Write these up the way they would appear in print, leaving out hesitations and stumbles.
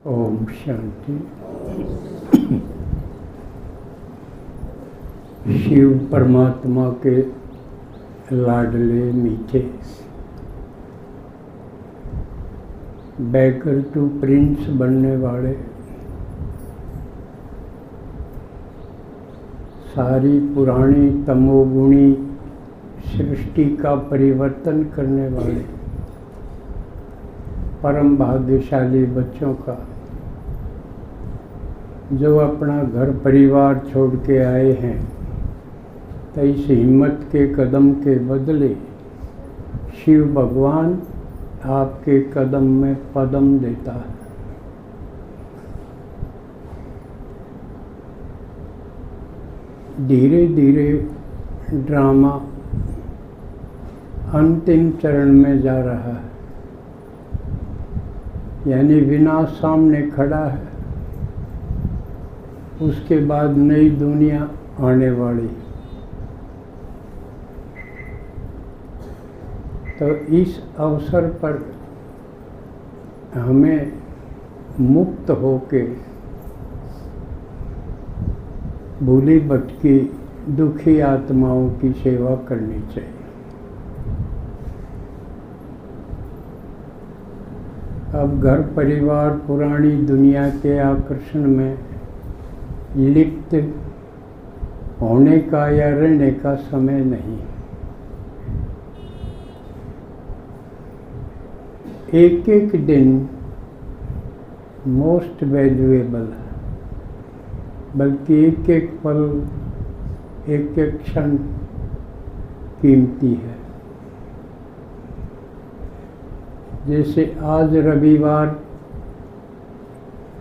ओम शांति। शिव परमात्मा के लाडले मीठे बेकर टू प्रिंस बनने वाले, सारी पुरानी तमोगुणी सृष्टि का परिवर्तन करने वाले परम भाग्यशाली बच्चों का, जो अपना घर परिवार छोड़ के आए हैं, तो इस हिम्मत के कदम के बदले शिव भगवान आपके कदम में पदम देता है। धीरे धीरे ड्रामा अंतिम चरण में जा रहा है, यानी विनाश सामने खड़ा है। उसके बाद नई दुनिया आने वाली। तो इस अवसर पर हमें मुक्त होके भूली भटकी दुखी आत्माओं की सेवा करनी चाहिए। अब घर परिवार पुरानी दुनिया के आकर्षण में लिप्त होने का या रहने का समय नहीं। एक एक दिन मोस्ट वैल्यूएबल है, बल्कि एक एक पल, एक एक क्षण कीमती है। जैसे आज रविवार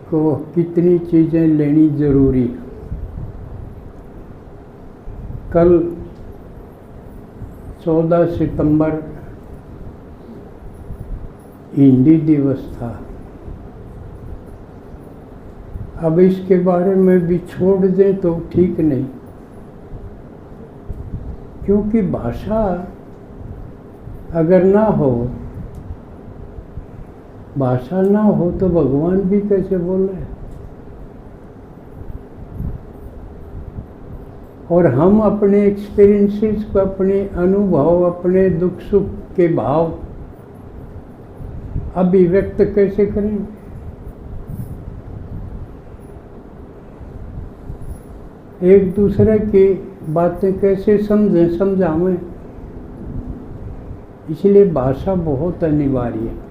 को कितनी चीज़ें लेनी जरूरी है। कल 14 सितंबर हिंदी दिवस था। अब इसके बारे में भी छोड़ दें तो ठीक नहीं, क्योंकि भाषा अगर ना हो, भाषा ना हो तो भगवान भी कैसे बोले। और हम अपने एक्सपीरियंसेस को, अपने अनुभव, अपने दुख सुख के भाव अभिव्यक्त कैसे करें। एक दूसरे की बातें कैसे समझावें। इसलिए भाषा बहुत अनिवार्य है।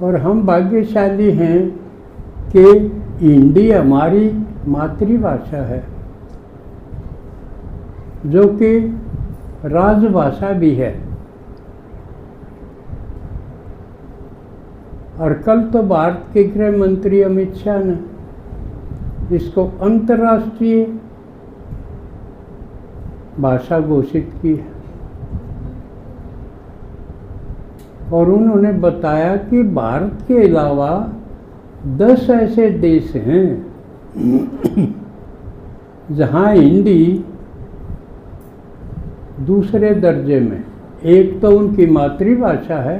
और हम भाग्यशाली हैं कि हिंदी हमारी मातृभाषा है, जो कि राजभाषा भी है। और कल तो भारत के गृह मंत्री अमित शाह ने इसको अंतर्राष्ट्रीय भाषा घोषित की है। और उन्होंने बताया कि भारत के अलावा 10 ऐसे देश हैं जहां हिंदी दूसरे दर्जे में, एक तो उनकी मातृभाषा है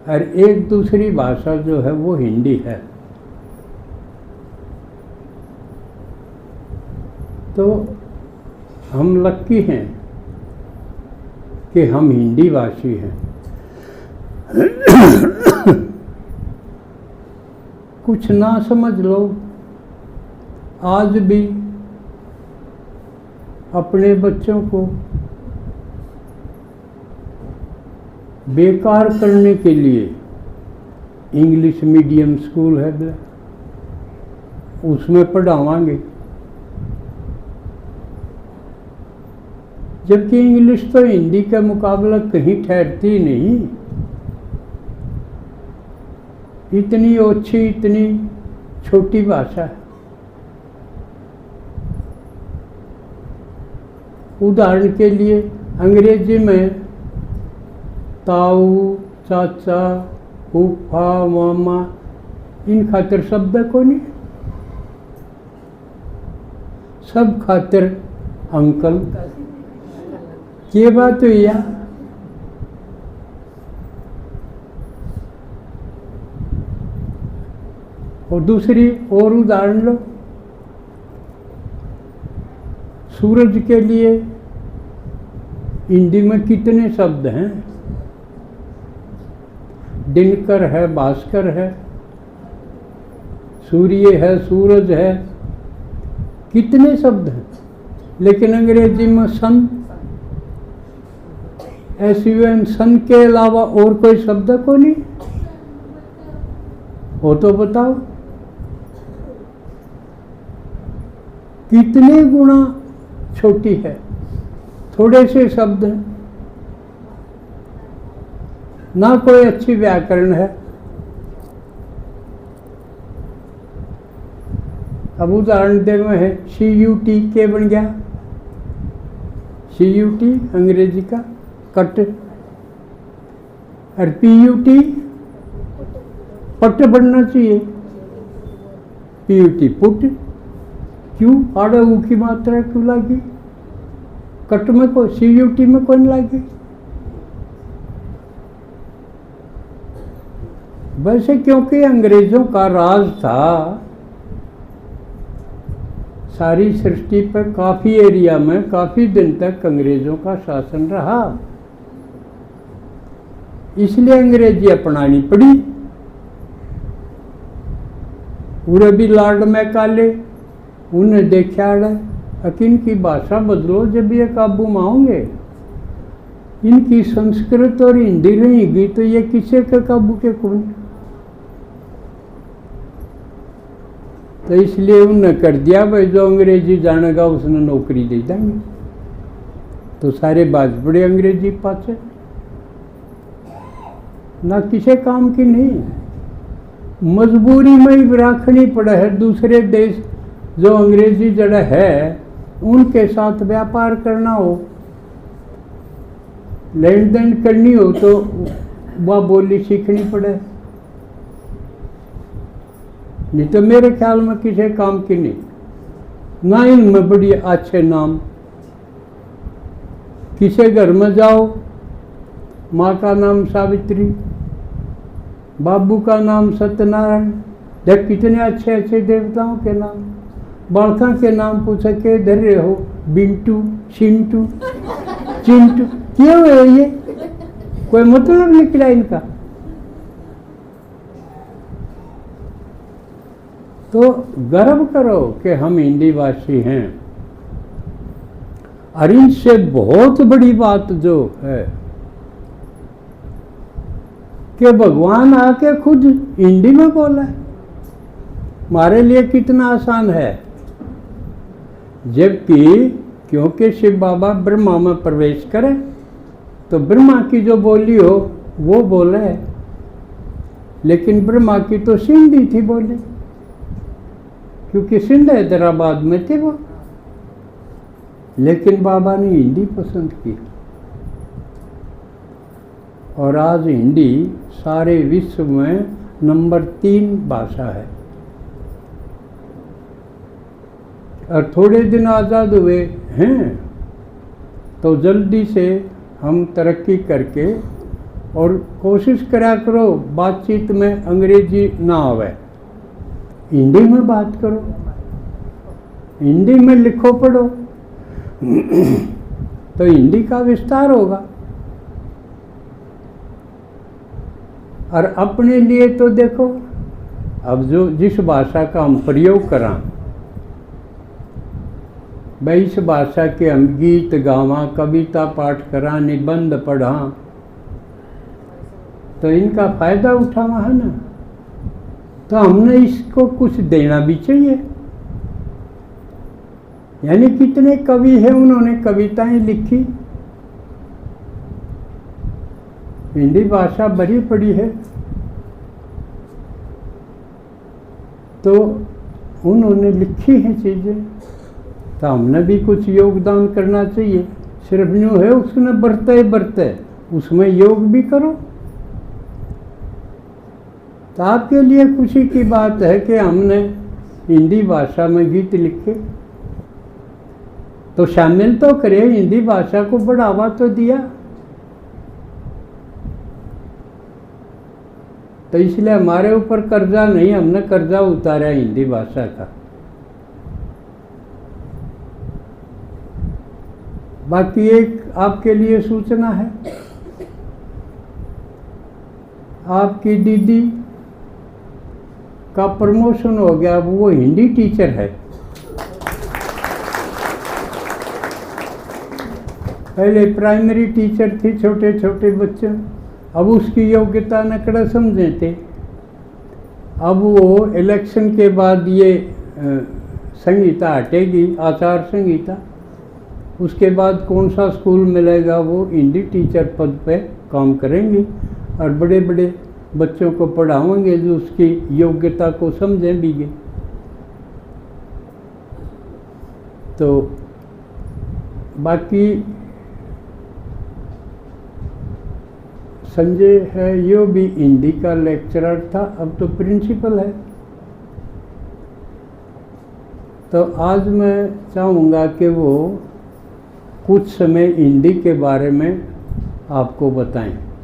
और एक दूसरी भाषा जो है वो हिंदी है। तो हम लक्की हैं कि हम हिंदी भाषी हैं। कुछ ना समझ लो, आज भी अपने बच्चों को बेकार करने के लिए इंग्लिश मीडियम स्कूल है, उसमें पढ़ावांगे। जबकि इंग्लिश तो हिंदी का मुकाबला कहीं ठहरती नहीं। इतनी ओछी, इतनी छोटी भाषा है। उदाहरण के लिए अंग्रेजी में ताऊ, चाचा, फूफा, मामा, इन खातिर शब्द को नहीं, सब खातिर अंकल। ये बात हुई है। और दूसरी और उदाहरण लो, सूरज के लिए हिंदी में कितने शब्द हैं? दिनकर है, भास्कर है, सूर्य है, सूरज है, कितने शब्द हैं। लेकिन अंग्रेजी में सन, SUN, सन के अलावा और कोई शब्द को नहीं हो तो बताओ कितने गुना छोटी है, थोड़े से शब्द हैं, ना कोई अच्छी व्याकरण है। अब उदाहरण दे में है CUT के बन गया, CUT अंग्रेजी का कट, और PUT पट बनना चाहिए, PUT पुट। क्यों आड़ा ऊ की मात्रा क्यों लगी? कट में को CUT में कौन लगी? वैसे क्योंकि अंग्रेजों का राज था सारी सृष्टि पर, काफी एरिया में काफी दिन तक अंग्रेजों का शासन रहा, इसलिए अंग्रेजी अपनानी पड़ी। पूरे भी लॉर्ड मैकाले उन्हें देखा अकिन की भाषा बदलो, जब ये काबू में आओगे, इनकी संस्कृत और हिंदी रहेगी तो ये किसे के काबू के कौन। तो इसलिए उन्होंने कर दिया भाई जो अंग्रेजी जानेगा उसने नौकरी दे देंगे। तो सारे बाज बड़े अंग्रेजी पाचे, ना किसी काम की नहीं, मजबूरी में ही राखनी पड़ा है। दूसरे देश जो अंग्रेजी जड़ है उनके साथ व्यापार करना हो, लेन देन करनी हो तो वह बोली सीखनी पड़े, नहीं तो मेरे ख्याल में किसी काम की नहीं। ना इनमें बड़ी अच्छे नाम, किसी घर में जाओ माँ का नाम सावित्री, बाबू का नाम सत्यनारायण, देख कितने अच्छे अच्छे देवताओं के नाम। बालका के नाम पूछे के धरे हो, बिंटू, चिंटू, चिंटू, क्यों है ये? कोई मतलब निकला इनका? तो गर्व करो कि हम हिंदी भाषी हैं। और इनसे बहुत बड़ी बात जो है कि भगवान आके खुद हिंदी में बोला है, हमारे लिए कितना आसान है। जबकि क्योंकि शिव बाबा ब्रह्मा में प्रवेश करे तो ब्रह्मा की जो बोली हो वो बोले, लेकिन ब्रह्मा की तो सिंधी थी बोली, क्योंकि सिंध हैदराबाद में थे वो, लेकिन बाबा ने हिंदी पसंद की। और आज हिंदी सारे विश्व में नंबर 3 भाषा है। और थोड़े दिन आज़ाद हुए हैं तो जल्दी से हम तरक्की करके, और कोशिश करा करो बातचीत में अंग्रेजी ना आवे, हिंदी में बात करो, हिंदी में लिखो पढ़ो तो हिंदी का विस्तार होगा। और अपने लिए तो देखो, अब जो जिस भाषा का हम प्रयोग करा, भाई इस भाषा के हम गीत गावा, कविता पाठ करा, निबंध पढ़ा, तो इनका फायदा उठावा है ना। तो हमने इसको कुछ देना भी चाहिए। यानी कितने कवि हैं, उन्होंने कविताएं लिखी, हिंदी भाषा भरी पड़ी है, तो उन्होंने लिखी हैं चीज़ें, तो हमने भी कुछ योगदान करना चाहिए। सिर्फ न्यू है उसने बरते उसमें योग भी करो। तो आपके लिए खुशी की बात है कि हमने हिंदी भाषा में गीत लिखे, तो शामिल तो करे, हिंदी भाषा को बढ़ावा तो दिया। तो इसलिए हमारे ऊपर कर्जा नहीं, हमने कर्जा उतारा हिंदी भाषा का। बाकी एक आपके लिए सूचना है, आपकी दीदी का प्रमोशन हो गया, अब वो हिंदी टीचर है। पहले प्राइमरी टीचर थी छोटे छोटे बच्चों, अब उसकी योग्यता नकड़ा समझे थे। अब वो इलेक्शन के बाद ये संहिता हटेगी, आचार संहिता, उसके बाद कौन सा स्कूल मिलेगा वो हिंदी टीचर पद पे काम करेंगी और बड़े बड़े बच्चों को पढ़ाएंगे जो उसकी योग्यता को समझें भी गए। तो बाकी संजय है, यो भी हिंदी का लेक्चरर था, अब तो प्रिंसिपल है। तो आज मैं चाहूँगा कि वो कुछ समय हिंदी के बारे में आपको बताएं।